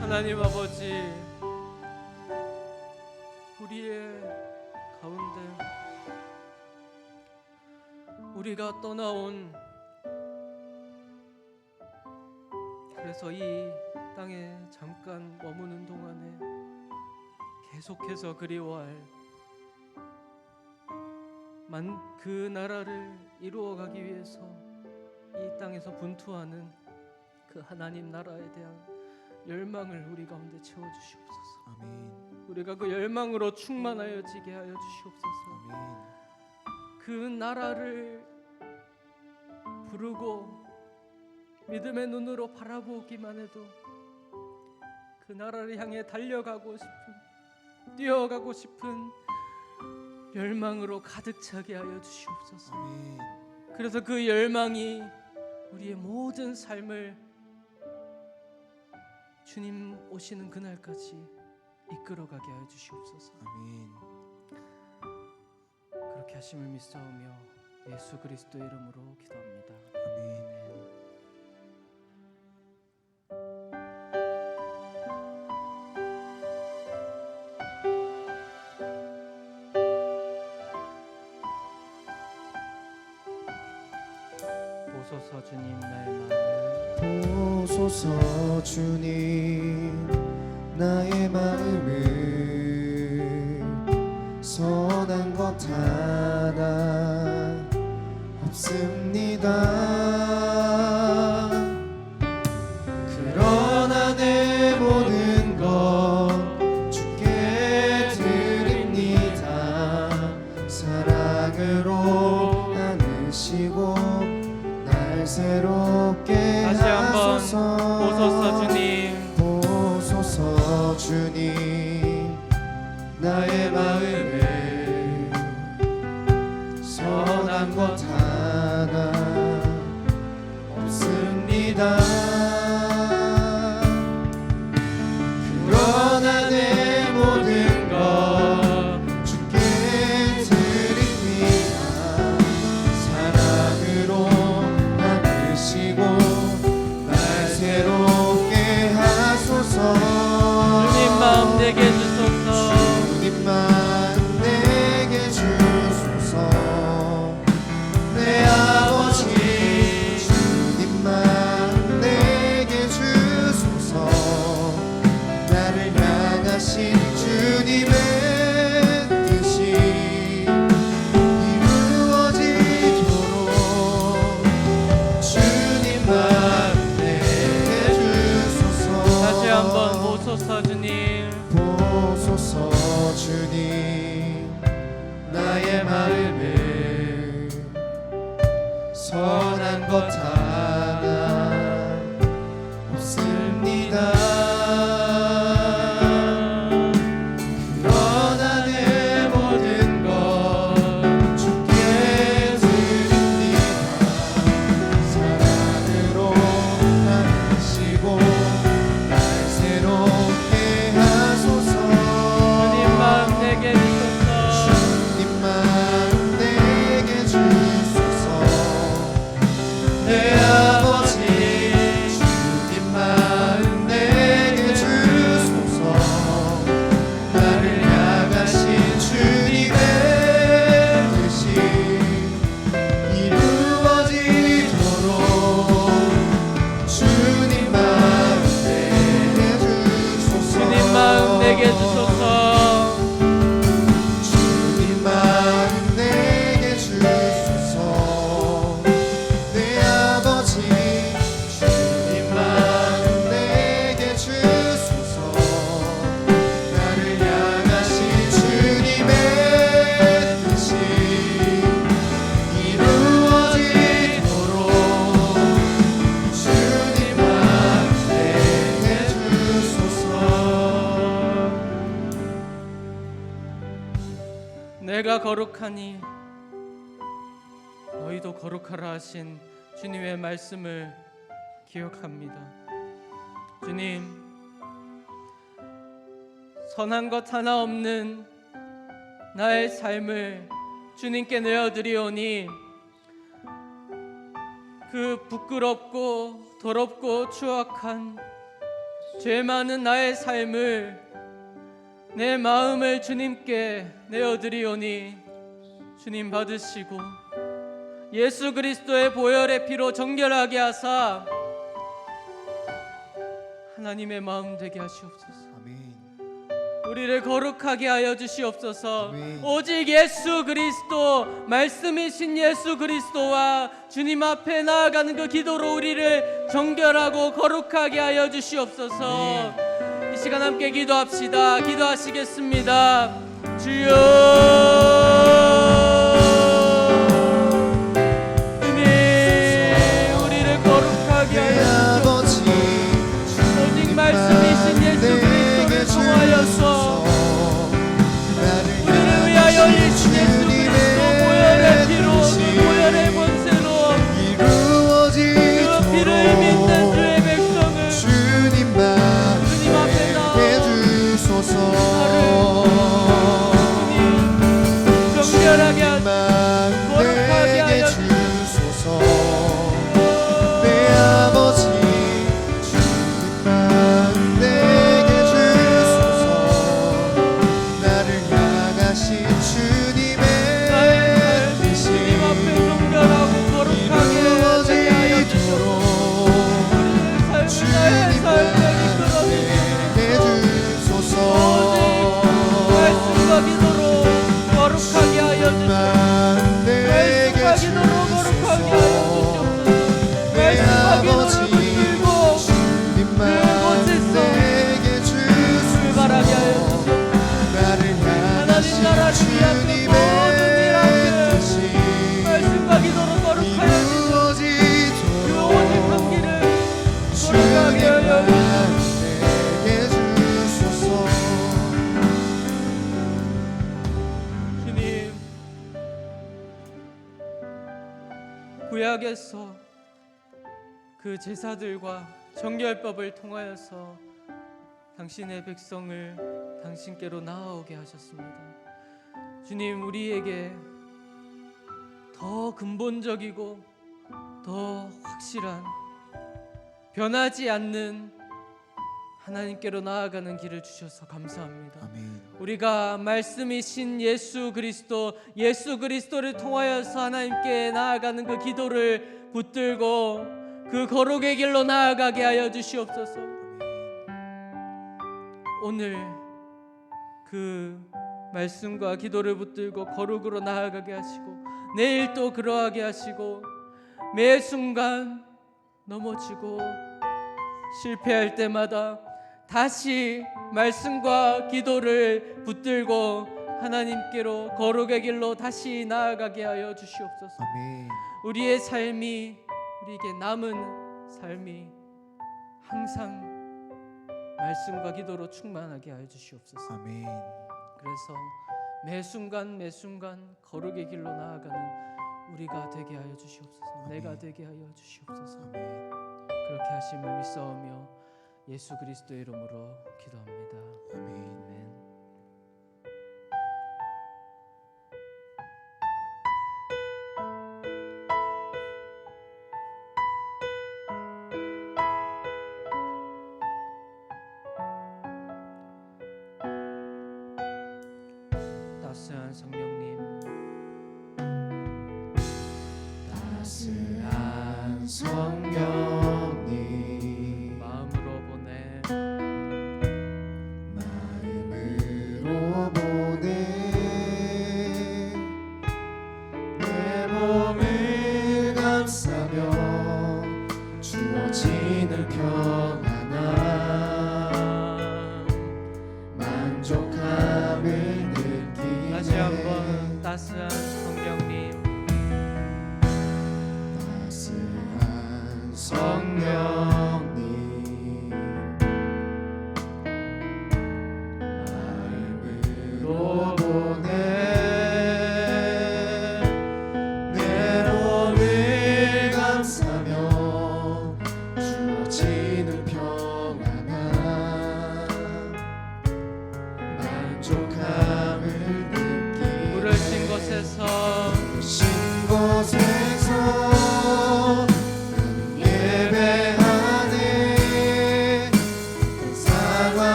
하나님 아버지, 우리의 가운데 우리가 떠나온, 그래서 이 땅에 잠깐 머무는 동안에 계속해서 그리워할 그 나라를 이루어가기 위해서 이 땅에서 분투하는 그 하나님 나라에 대한 열망을 우리 가운데 채워주시옵소서. 아멘. 우리가 그 열망으로 충만하여 지게 하여 주시옵소서. 아멘. 그 나라를 부르고 믿음의 눈으로 바라보기만 해도 그 나라를 향해 달려가고 싶은, 뛰어가고 싶은 열망으로 가득 차게 하여 주시옵소서. 아멘. 그래서 그 열망이 우리의 모든 삶을 주님 오시는 그날까지 이끌어가게 하여 주시옵소서. 아멘. 그렇게 하심을 믿사오며 예수 그리스도의 이름으로 기도합니다. 아멘. 보소서 주님 나의 마음을, 보소서 주님 나의 마음을, 선한 것 하나 없습니다. 그러나 내 모든 것 주께 드립니다. 사랑으로 안으시고 날 새롭게 다시 한번 하소서. 보소서 주님, 보소서 주님 나의 마음을, 선한 것 하나 없습니다. 그러나 내 모든 것 주께 드립니다. 사랑으로 안으시고 날 새롭게 하소서. 주님 마음 내게 내가 거룩하니 너희도 거룩하라 하신 주님의 말씀을 기억합니다. 주님, 선한 것 하나 없는 나의 삶을 주님께 내어드리오니 그 부끄럽고 더럽고 추악한 죄 많은 나의 삶을, 내 마음을 주님께 내어드리오니 주님 받으시고 예수 그리스도의 보혈의 피로 정결하게 하사 하나님의 마음 되게 하시옵소서. 아멘. 우리를 거룩하게 하여 주시옵소서. 아멘. 오직 예수 그리스도, 말씀이신 예수 그리스도와 주님 앞에 나아가는 그 기도로 우리를 정결하고 거룩하게 하여 주시옵소서. 이 시간 함께 기도합시다. 기도하시겠습니다. 주여, 주님, 우리를 거룩하게 하여 주시옵소서. 오직 말씀이신 예수 그리스도를 통하여서 우리를 위하여 예수 그리스도 보혈의 피로, 그 보혈의 권세로 그 피를 믿는 주의 백성을 주님 앞에 해주소서. 정결하게 하시고 거룩하게 하여 주소서. 내 아버지 주님만 내게 주소서. 나를 향하신 주님의 뜻이 주님 앞에 정결하고 거룩하게 되게 하여 주시옵소서. 나의 삶을 이끌어주시옵소서. 해주소서. 말씀과 기도로 거룩하게 하여 주시옵소서. 말씀과 기도로 거룩하게 하여 주시옵소서. 말씀과 기도를 붙들고 그곳에서 출발하게 하여 주시옵소서. 하나님 나라를 위한 그 모든 일 앞에 말씀과 기도로 거룩하여 주시옵소서. 그 오직 한 길을 거룩하게 하여 주시옵소서. 주님, 구약에서 그 제사들과 정결법을 통하여서 당신의 백성을 당신께로 나아오게 하셨습니다. 주님, 우리에게 더 근본적이고 더 확실한, 변하지 않는 하나님께로 나아가는 길을 주셔서 감사합니다. 아멘. 우리가 말씀이신 예수 그리스도를 통하여서 하나님께 나아가는 그 기도를 붙들고 그 거룩의 길로 나아가게 하여 주시옵소서. 오늘 그 말씀과 기도를 붙들고 거룩으로 나아가게 하시고 내일 또 그러하게 하시고 매 순간 넘어지고 실패할 때마다 다시 말씀과 기도를 붙들고 하나님께로 거룩의 길로 다시 나아가게 하여 주시옵소서. 아멘. 우리의 삶이, 우리에게 남은 삶이 항상 말씀과 기도로 충만하게 하여 주시옵소서. 아멘. 그래서 매 순간 거룩의 길로 나아가는 우리가 되게 하여 주시옵소서. 아멘. 내가 되게 하여 주시옵소서. 아멘. 그렇게 하심을 믿사오며 예수 그리스도의 이름으로 기도합니다. 아멘. 아멘. 따스한 성령님, 따스한 성령님 마음으로 보내 내 몸을 감싸며 주어지는 평안함 만족함을 느끼네. 다시 한번 따스한 성령님, 따스한 성령님 마음으로 보내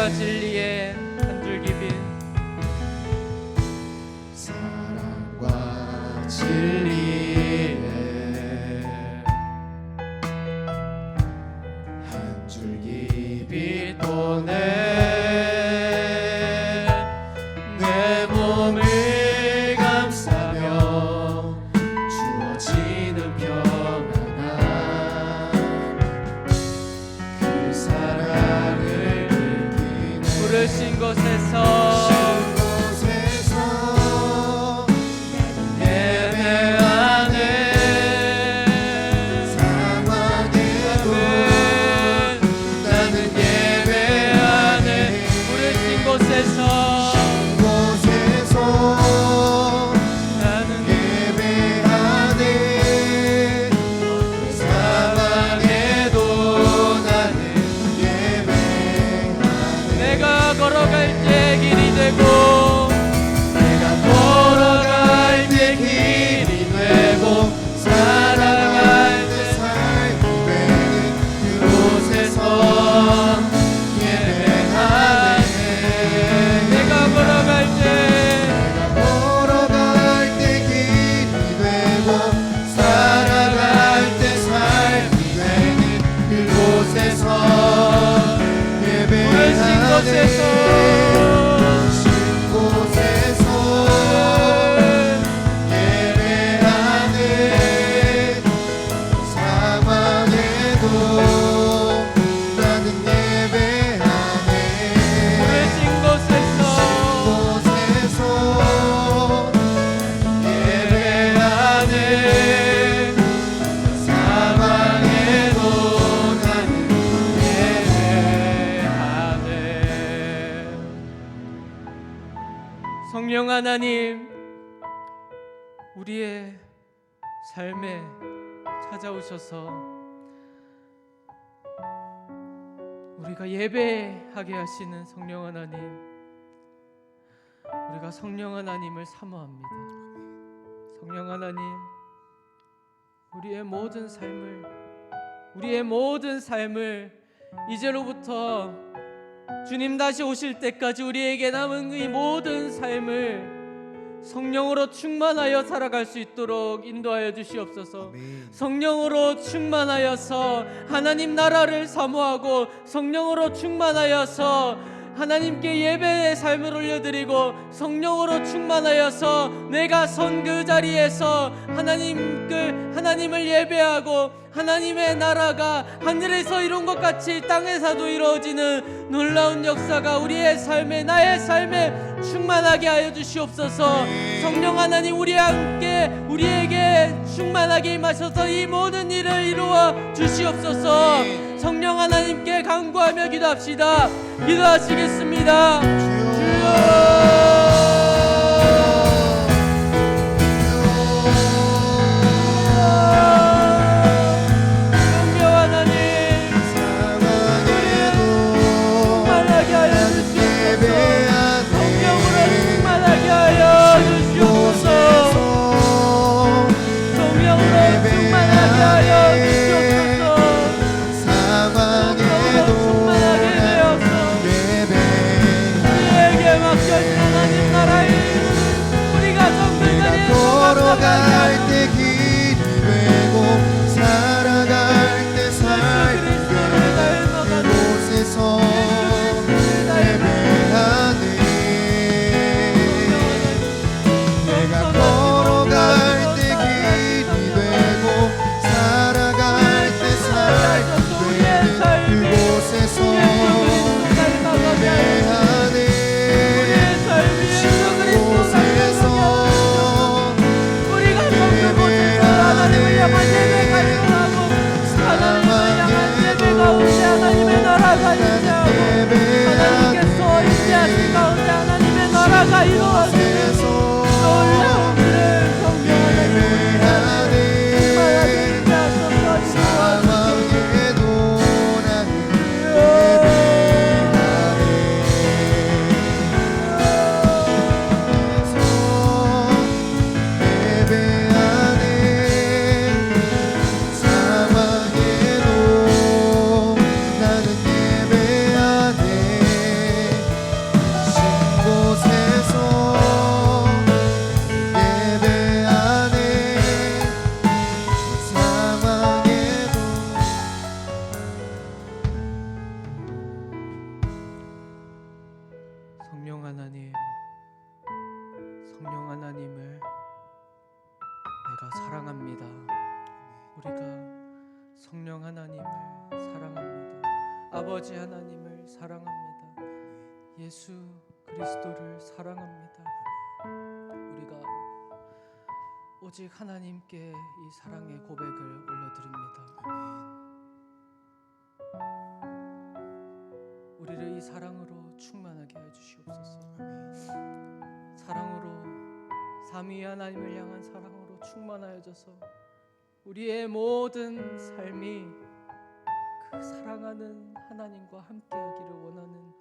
사랑과 진리의 한 줄기 빛 사랑과 진리의 한 줄기 빛 보내 내 몸을 감싸며 주어지는 평안함 그 사랑을 느끼네 부르신 곳에서 성령 하나님, 우리의 삶에 찾아오셔서 우리가 예배하게 하시는 성령 하나님, 우리가 성령 하나님을 사모합니다. 성령 하나님, 우리의 모든 삶을 이제로부터 주님 다시 오실 때까지 우리에게 남은 이 모든 삶을 성령으로 충만하여 살아갈 수 있도록 인도하여 주시옵소서. 성령으로 충만하여서 하나님 나라를 사모하고, 성령으로 충만하여서 하나님께 예배의 삶을 올려드리고, 성령으로 충만하여서 내가 선 그 자리에서 하나님을 예배하고, 하나님의 나라가 하늘에서 이룬 것 같이 땅에서도 이루어지는 놀라운 역사가 우리의 삶에, 나의 삶에 충만하게 하여 주시옵소서. 성령 하나님, 우리에게 충만하게 임하셔서 이 모든 일을 이루어 주시옵소서. 성령 하나님께 간구하며 기도합시다. 기도하시겠습니다. 주여. 하나님께서 임재하신 가운데 하나님의 나라가 이루어지는 놀라운 일을 성령 하나님 충만하게 임재하소서. 우리가 사랑합니다. 우리가 성령 하나님을 사랑합니다. 아버지 하나님을 사랑합니다. 예수 그리스도를 사랑합니다. 우리가 오직 하나님께 이 사랑의 고백을 올려드립니다. 우리를 이 사랑으로 충만하게 해주시옵소서. 사랑으로, 삼위 하나님을 향한 사랑으로 충만하여져서 우리의 모든 삶이 그 사랑하는 하나님과 함께하기를 원하는,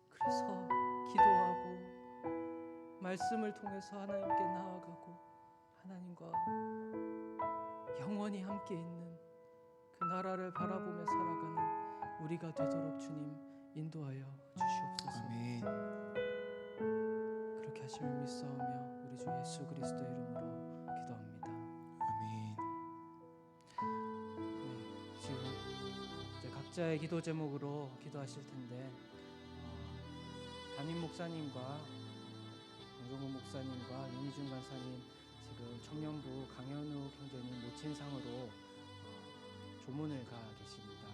그래서 기도하고 말씀을 통해서 하나님께 나아가고 하나님과 영원히 함께 있는 그 나라를 바라보며 살아가는 우리가 되도록 주님 인도하여 주시옵소서. 아멘. 그렇게 하심을 믿사오며 우리 주 예수 그리스도의 이름으로 기도합니다. 아멘. 네, 지금 이제 각자의 기도 제목으로 기도하실 텐데 담임 목사님과 정종훈 목사님과 윤희준 간사님 지금 청년부 강현욱 형제님 모친상으로 조문을 가 계십니다.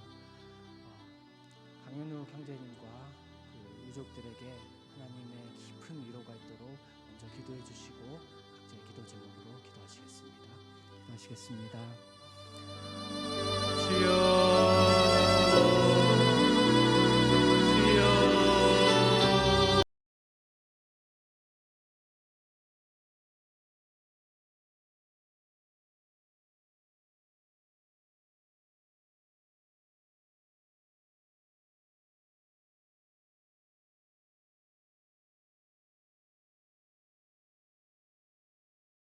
강현욱 형제님과 그 유족들에게 하나님의 깊은 위로가 있도록 먼저 기도해 주시고 각자의 기도 제목으로 기도하시겠습니다. 기도하시겠습니다. 주여